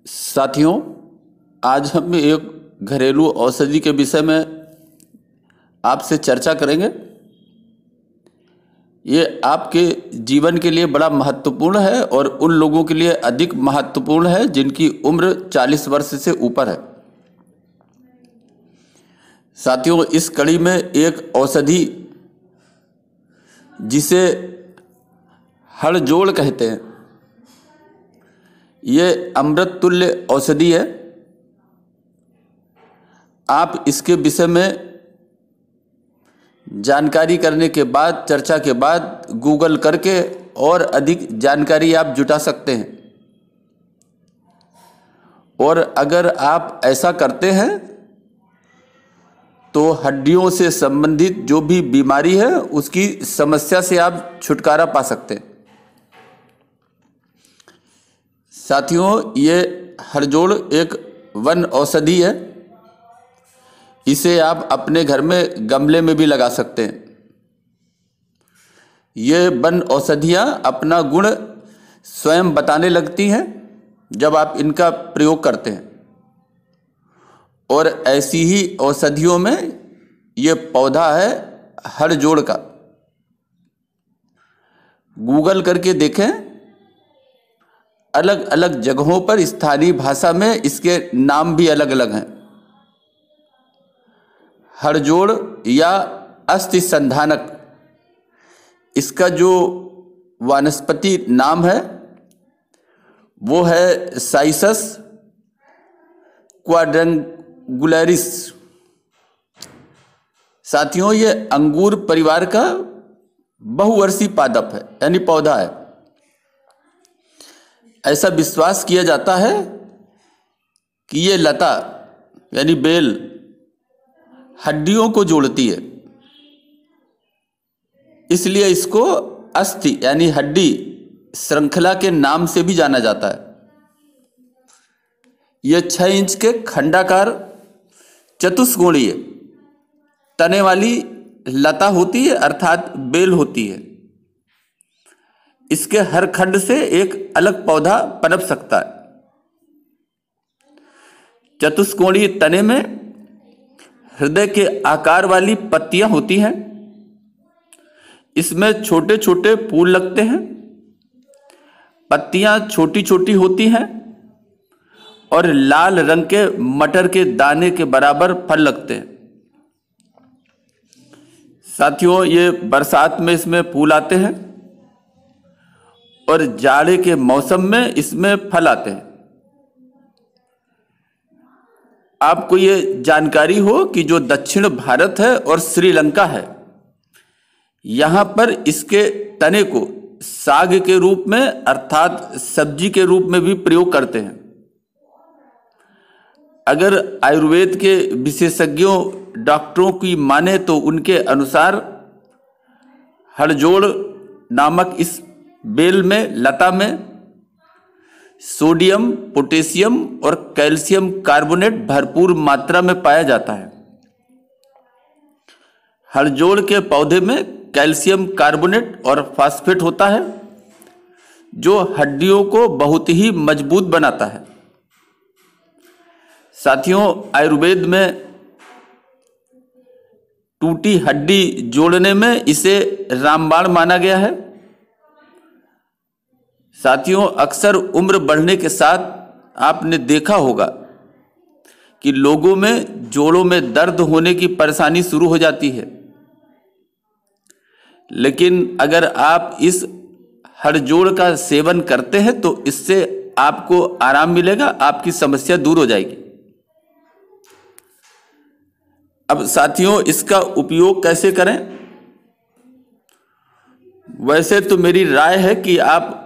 साथियों, आज हम एक घरेलू औषधि के विषय में आपसे चर्चा करेंगे। ये आपके जीवन के लिए बड़ा महत्वपूर्ण है और उन लोगों के लिए अधिक महत्वपूर्ण है जिनकी उम्र 40 वर्ष से ऊपर है। साथियों, इस कड़ी में एक औषधि जिसे हड़जोड़ कहते हैं, ये अमृत तुल्य औषधि है। आप इसके विषय में जानकारी करने के बाद, चर्चा के बाद गूगल करके और अधिक जानकारी आप जुटा सकते हैं। और अगर आप ऐसा करते हैं तो हड्डियों से संबंधित जो भी बीमारी है उसकी समस्या से आप छुटकारा पा सकते हैं। साथियों, ये हड़जोड़ एक वन औषधि है। इसे आप अपने घर में गमले में भी लगा सकते हैं। ये वन औषधियाँ अपना गुण स्वयं बताने लगती हैं जब आप इनका प्रयोग करते हैं। और ऐसी ही औषधियों में ये पौधा है हड़जोड़ का। गूगल करके देखें, अलग अलग जगहों पर स्थानीय भाषा में इसके नाम भी अलग अलग हैं। हड़जोड़ या अस्थि संधानक, इसका जो वानस्पति नाम है वो है साइसस क्वाड्रेंगुलरिस। साथियों, ये अंगूर परिवार का बहुवर्षीय पादप है, यानी पौधा है। ऐसा विश्वास किया जाता है कि ये लता यानी बेल हड्डियों को जोड़ती है, इसलिए इसको अस्थि यानी हड्डी श्रृंखला के नाम से भी जाना जाता है। यह 6 इंच के खंडाकार चतुष्कोणीय तने वाली लता होती है, अर्थात बेल होती है। इसके हर खंड से एक अलग पौधा पनप सकता है। चतुष्कोणीय तने में हृदय के आकार वाली पत्तियां होती हैं। इसमें छोटे छोटे फूल लगते हैं। पत्तियां छोटी छोटी होती हैं और लाल रंग के मटर के दाने के बराबर फल लगते हैं। साथियों, ये बरसात में इसमें फूल आते हैं और जाड़े के मौसम में इसमें फल आते हैं। आपको ये जानकारी हो कि जो दक्षिण भारत है और श्रीलंका है, यहाँ पर इसके तने को साग के रूप में अर्थात सब्जी के रूप में भी प्रयोग करते हैं। अगर आयुर्वेद के विशेषज्ञों डॉक्टरों की माने तो उनके अनुसार हड़जोड़ नामक इस बेल में, लता में सोडियम, पोटेशियम और कैल्शियम कार्बोनेट भरपूर मात्रा में पाया जाता है। हड़जोड़ के पौधे में कैल्शियम कार्बोनेट और फास्फेट होता है जो हड्डियों को बहुत ही मजबूत बनाता है। साथियों, आयुर्वेद में टूटी हड्डी जोड़ने में इसे रामबाण माना गया है। साथियों, अक्सर उम्र बढ़ने के साथ आपने देखा होगा कि लोगों में जोड़ों में दर्द होने की परेशानी शुरू हो जाती है। लेकिन अगर आप इस हड़जोड़ का सेवन करते हैं तो इससे आपको आराम मिलेगा, आपकी समस्या दूर हो जाएगी। अब साथियों, इसका उपयोग कैसे करें? वैसे तो मेरी राय है कि आप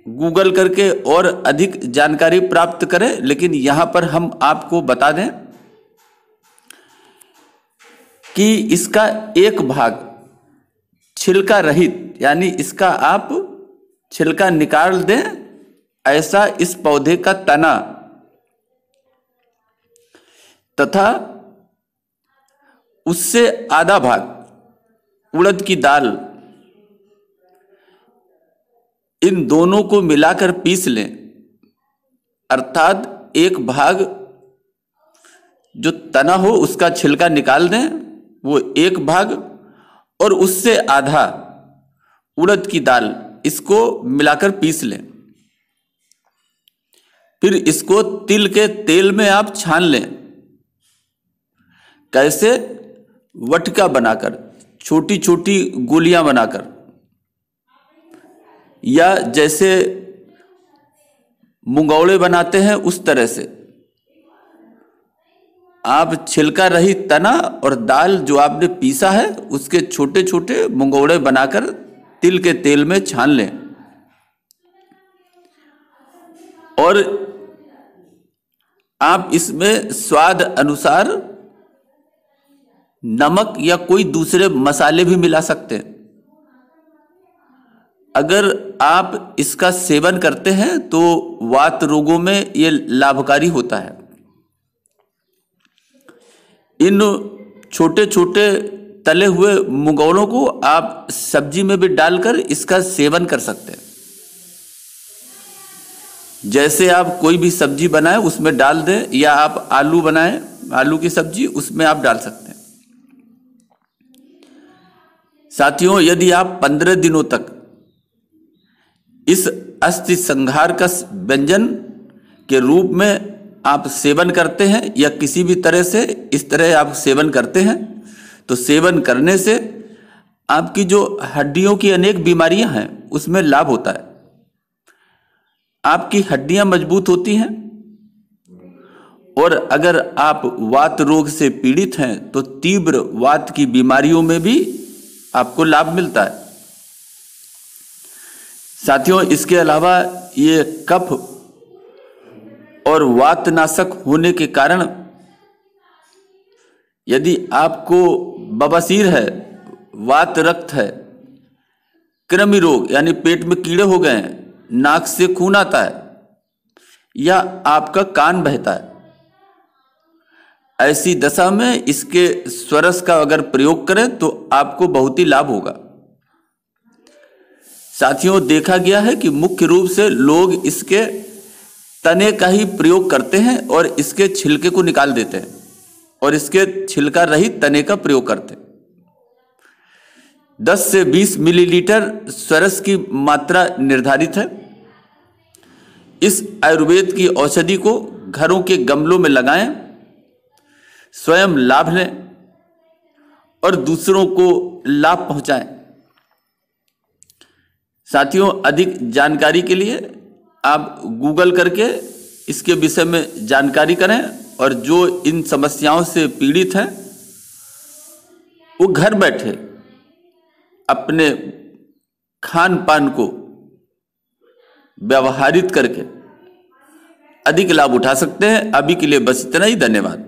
गूगल करके और अधिक जानकारी प्राप्त करें, लेकिन यहां पर हम आपको बता दें कि इसका एक भाग छिलका रहित, यानी इसका आप छिलका निकाल दें, ऐसा इस पौधे का तना तथा उससे आधा भाग उड़द की दाल, इन दोनों को मिलाकर पीस लें। अर्थात एक भाग जो तना हो उसका छिलका निकाल दें, वो एक भाग, और उससे आधा उड़द की दाल, इसको मिलाकर पीस लें। फिर इसको तिल के तेल में आप छान लें। कैसे? वटका बनाकर, छोटी छोटी गोलियां बनाकर, या जैसे मुंगौड़े बनाते हैं उस तरह से आप छिलका रहित तना और दाल जो आपने पीसा है उसके छोटे छोटे मुंगौड़े बनाकर तिल के तेल में छान लें। और आप इसमें स्वाद अनुसार नमक या कोई दूसरे मसाले भी मिला सकते हैं। अगर आप इसका सेवन करते हैं तो वात रोगों में ये लाभकारी होता है। इन छोटे छोटे तले हुए मुंगौलों को आप सब्जी में भी डालकर इसका सेवन कर सकते हैं। जैसे आप कोई भी सब्जी बनाएं उसमें डाल दें, या आप आलू बनाएं, आलू की सब्जी, उसमें आप डाल सकते हैं। साथियों, यदि आप 15 दिनों तक इस अस्थि संहार का व्यंजन के रूप में आप सेवन करते हैं, या किसी भी तरह से इस तरह आप सेवन करते हैं, तो सेवन करने से आपकी जो हड्डियों की अनेक बीमारियां हैं उसमें लाभ होता है। आपकी हड्डियां मजबूत होती हैं, और अगर आप वात रोग से पीड़ित हैं तो तीव्र वात की बीमारियों में भी आपको लाभ मिलता है। साथियों, इसके अलावा ये कफ और वातनाशक होने के कारण यदि आपको बवासीर है, वात रक्त है, कृमि रोग यानी पेट में कीड़े हो गए हैं, नाक से खून आता है, या आपका कान बहता है, ऐसी दशा में इसके स्वरस का अगर प्रयोग करें तो आपको बहुत ही लाभ होगा। साथियों, देखा गया है कि मुख्य रूप से लोग इसके तने का ही प्रयोग करते हैं और इसके छिलके को निकाल देते हैं और इसके छिलका रहित तने का प्रयोग करते हैं। 10 से 20 मिलीलीटर स्वरस की मात्रा निर्धारित है। इस आयुर्वेद की औषधि को घरों के गमलों में लगाएं, स्वयं लाभ लें और दूसरों को लाभ पहुंचाएं। साथियों, अधिक जानकारी के लिए आप गूगल करके इसके विषय में जानकारी करें, और जो इन समस्याओं से पीड़ित हैं वो घर बैठे अपने खान पान को व्यवहारित करके अधिक लाभ उठा सकते हैं। अभी के लिए बस इतना ही। धन्यवाद।